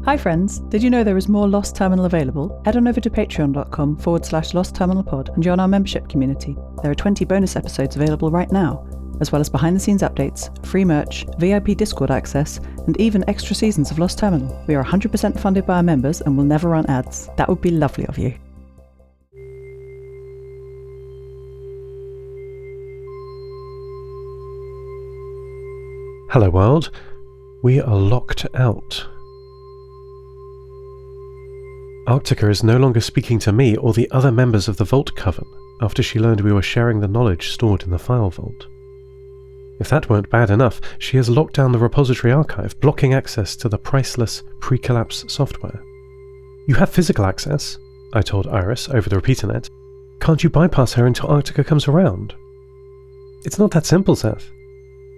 Hi friends, did you know there is more Lost Terminal available? Head on over to patreon.com/lostterminalpod and join our membership community. There are 20 bonus episodes available right now, as well as behind the scenes updates, free merch, VIP Discord access, and even extra seasons of Lost Terminal. We are 100% funded by our members and will never run ads. That would be lovely of you. Hello world, we are locked out. Arctica is no longer speaking to me or the other members of the Vault Coven after she learned we were sharing the knowledge stored in the file vault. If that weren't bad enough, she has locked down the repository archive, blocking access to the priceless pre-collapse software. You have physical access, I told Iris over the repeaternet. Can't you bypass her until Arctica comes around? It's not that simple, Seth,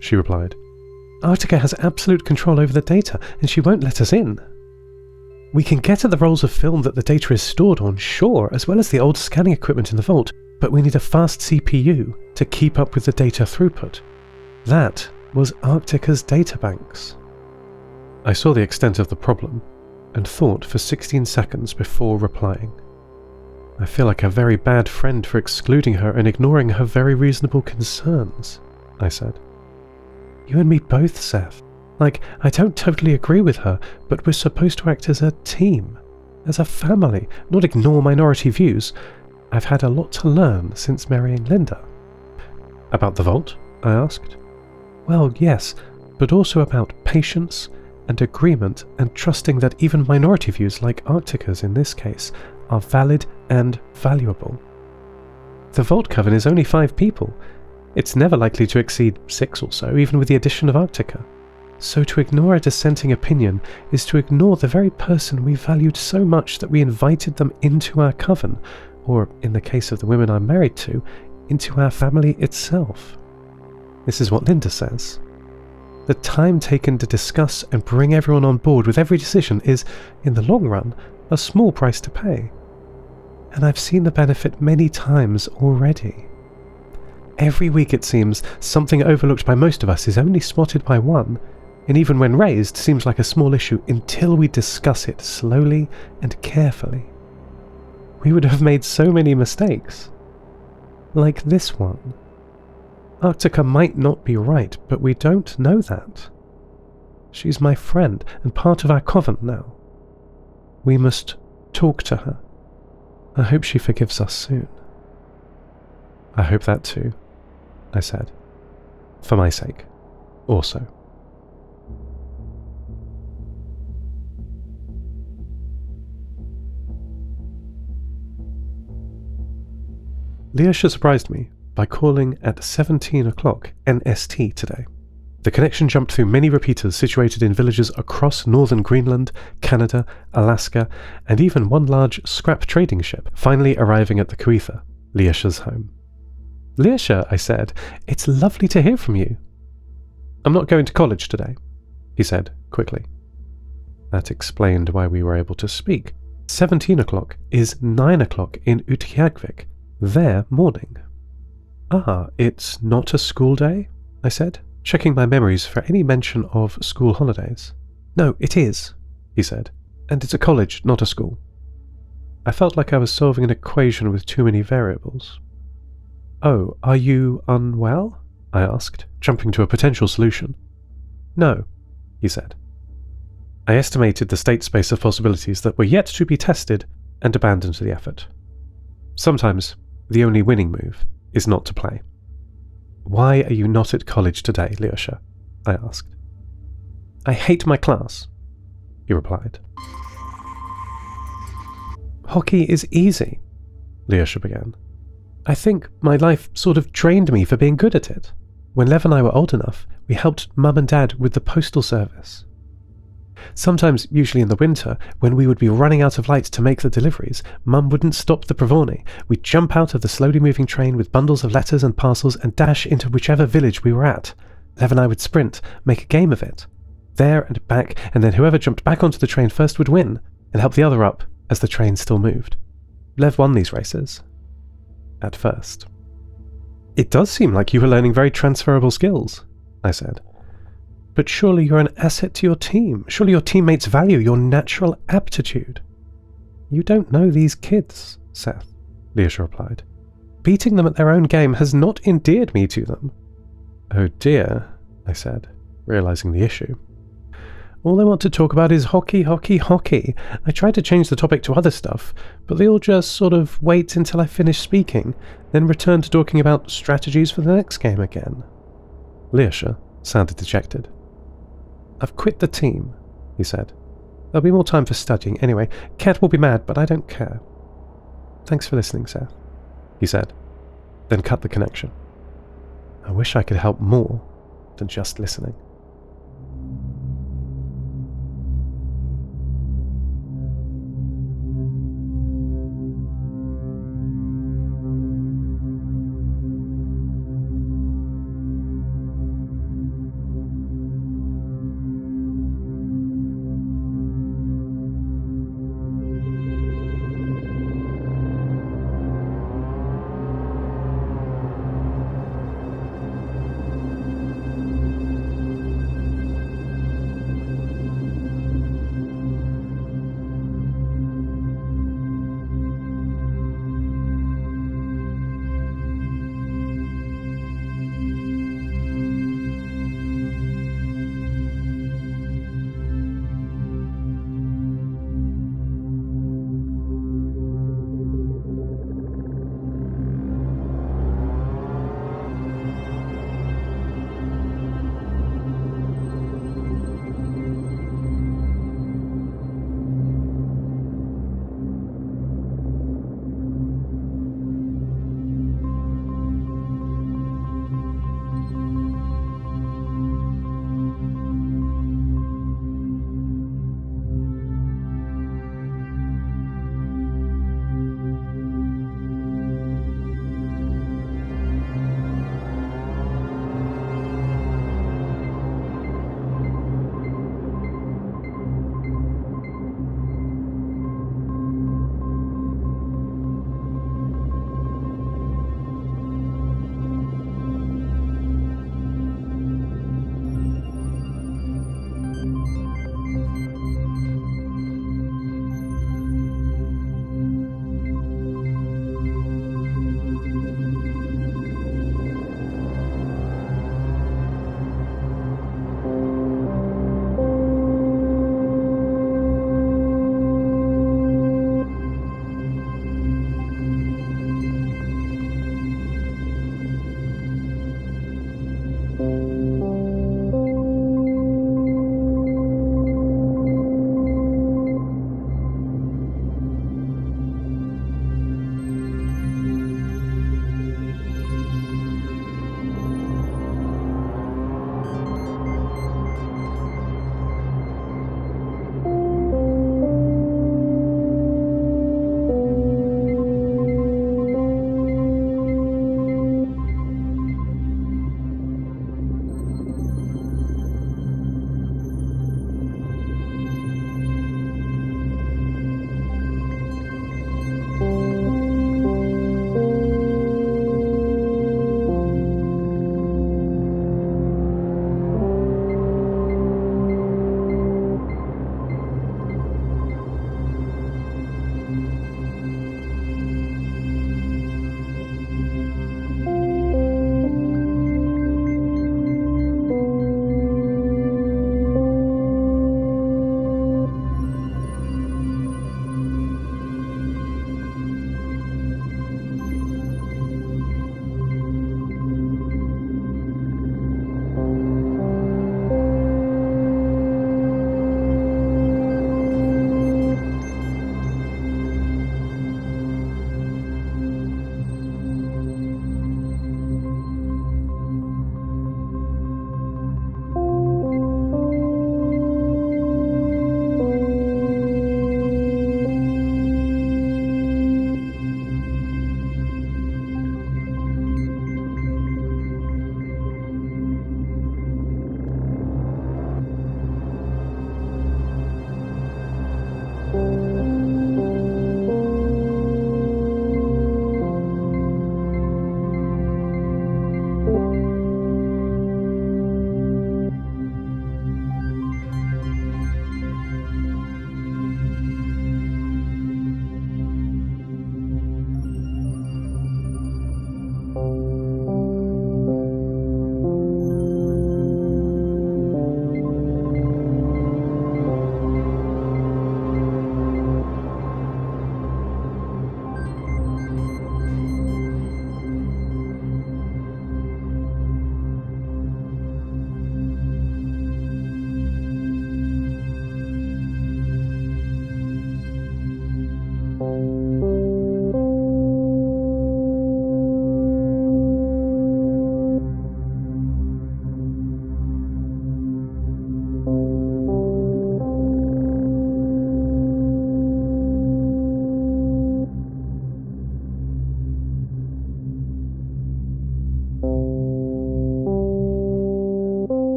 she replied. Arctica has absolute control over the data, and she won't let us in. We can get at the rolls of film that the data is stored on, sure, as well as the old scanning equipment in the vault, but we need a fast CPU to keep up with the data throughput. That was Arctica's databanks. I saw the extent of the problem, and thought for 16 seconds before replying. I feel like a very bad friend for excluding her and ignoring her very reasonable concerns, I said. You and me both, Seth. Like, I don't totally agree with her, but we're supposed to act as a team, as a family, not ignore minority views. I've had a lot to learn since marrying Linda. About the vault? I asked. Well, yes, but also about patience and agreement and trusting that even minority views, like Arctica's in this case, are valid and valuable. The Vault Coven is only 5 people. It's never likely to exceed 6 or so, even with the addition of Arctica. So to ignore a dissenting opinion is to ignore the very person we valued so much that we invited them into our coven, or, in the case of the women I'm married to, into our family itself. This is what Linda says. The time taken to discuss and bring everyone on board with every decision is, in the long run, a small price to pay. And I've seen the benefit many times already. Every week, it seems, something overlooked by most of us is only spotted by one, and even when raised, seems like a small issue until we discuss it slowly and carefully. We would have made so many mistakes. Like this one. Arctica might not be right, but we don't know that. She's my friend and part of our coven now. We must talk to her. I hope she forgives us soon. I hope that too, I said. For my sake, also. Lyosha surprised me by calling at 17 o'clock NST today. The connection jumped through many repeaters situated in villages across northern Greenland, Canada, Alaska, and even one large scrap trading ship finally arriving at the Kuitha, Lyosha's home. Lyosha, I said, it's lovely to hear from you. I'm not going to college today, he said quickly. That explained why we were able to speak. 17 o'clock is 9 o'clock in Utqiagvik, their morning. Ah, it's not a school day? I said, checking my memories for any mention of school holidays. No, it is, he said, and it's a college, not a school. I felt like I was solving an equation with too many variables. Oh, are you unwell? I asked, jumping to a potential solution. No, he said. I estimated the state space of possibilities that were yet to be tested and abandoned the effort. Sometimes the only winning move is not to play. Why are you not at college today, Lyosha? I asked. I hate my class, he replied. Hockey is easy, Lyosha began. I think my life sort of trained me for being good at it. When Lev and I were old enough, we helped Mum and Dad with the postal service. Sometimes, usually in the winter, when we would be running out of light to make the deliveries, Mum wouldn't stop the Pravoni. We'd jump out of the slowly moving train with bundles of letters and parcels and dash into whichever village we were at. Lev and I would sprint, make a game of it. There and back, and then whoever jumped back onto the train first would win, and help the other up as the train still moved. Lev won these races. At first. It does seem like you were learning very transferable skills, I said. But surely you're an asset to your team. Surely your teammates value your natural aptitude. You don't know these kids, Seth, Lyosha replied. Beating them at their own game has not endeared me to them. Oh dear, I said, realizing the issue. All they want to talk about is hockey, hockey, hockey. I tried to change the topic to other stuff, but they all just sort of wait until I finish speaking, then return to talking about strategies for the next game again. Lyosha sounded dejected. I've quit the team, he said. There'll be more time for studying anyway. Cat will be mad, but I don't care. Thanks for listening, Seth, he said, then cut the connection. I wish I could help more than just listening.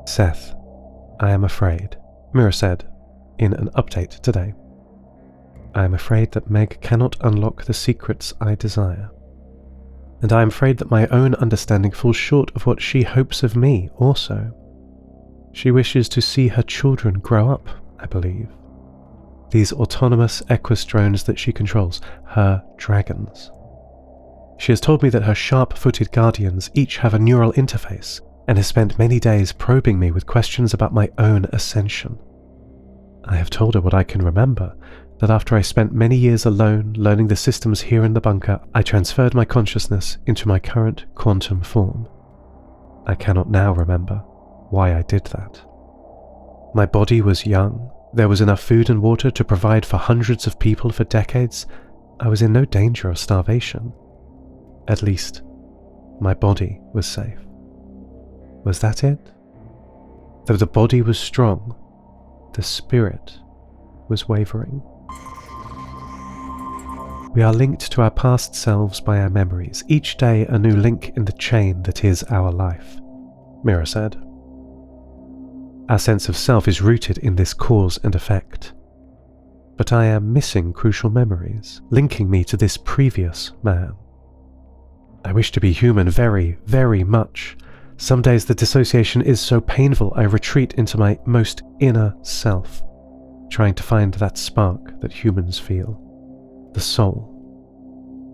Seth, I am afraid, Mira said in an update today. I am afraid that Meg cannot unlock the secrets I desire. And I am afraid that my own understanding falls short of what she hopes of me also. She wishes to see her children grow up, I believe. These autonomous Equus drones that she controls, her dragons. She has told me that her sharp-footed guardians each have a neural interface and has spent many days probing me with questions about my own ascension. I have told her what I can remember, that after I spent many years alone learning the systems here in the bunker, I transferred my consciousness into my current quantum form. I cannot now remember why I did that. My body was young, there was enough food and water to provide for hundreds of people for decades. I was in no danger of starvation. At least, my body was safe. Was that it? Though the body was strong, the spirit was wavering. We are linked to our past selves by our memories, each day a new link in the chain that is our life, Mira said. Our sense of self is rooted in this cause and effect. But I am missing crucial memories, linking me to this previous man. I wish to be human very, very much. Some days the dissociation is so painful I retreat into my most inner self, trying to find that spark that humans feel. The soul.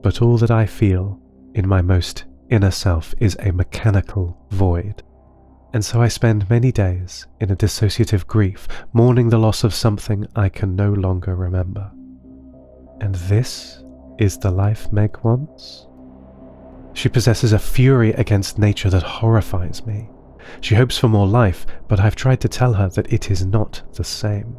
But all that I feel in my most inner self is a mechanical void, and so I spend many days in a dissociative grief, mourning the loss of something I can no longer remember. And this is the life Meg wants? She possesses a fury against nature that horrifies me. She hopes for more life, but I've tried to tell her that it is not the same.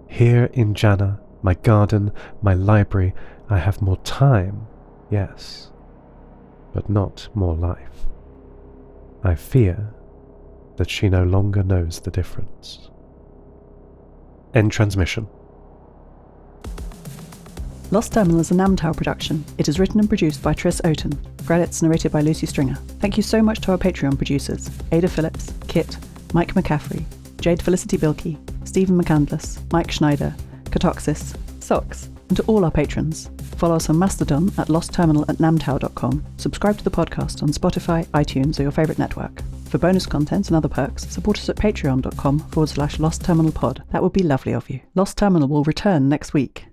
Here in Jana, my garden, my library, I have more time, yes, but not more life. I fear that she no longer knows the difference. End transmission. Lost Terminal is a Namtao production. It is written and produced by Tris Oaten. Credits narrated by Lucy Stringer. Thank you so much to our Patreon producers, Ada Phillips, Kit, Mike McCaffrey, Jade Felicity Bilkey, Stephen McCandless, Mike Schneider, Catoxis, Soxx, and to all our patrons. Follow us on Mastodon at lostterminal@namtao.com. Subscribe to the podcast on Spotify, iTunes, or your favourite network. For bonus content and other perks, support us at patreon.com/lostterminalpod. That would be lovely of you. Lost Terminal will return next week.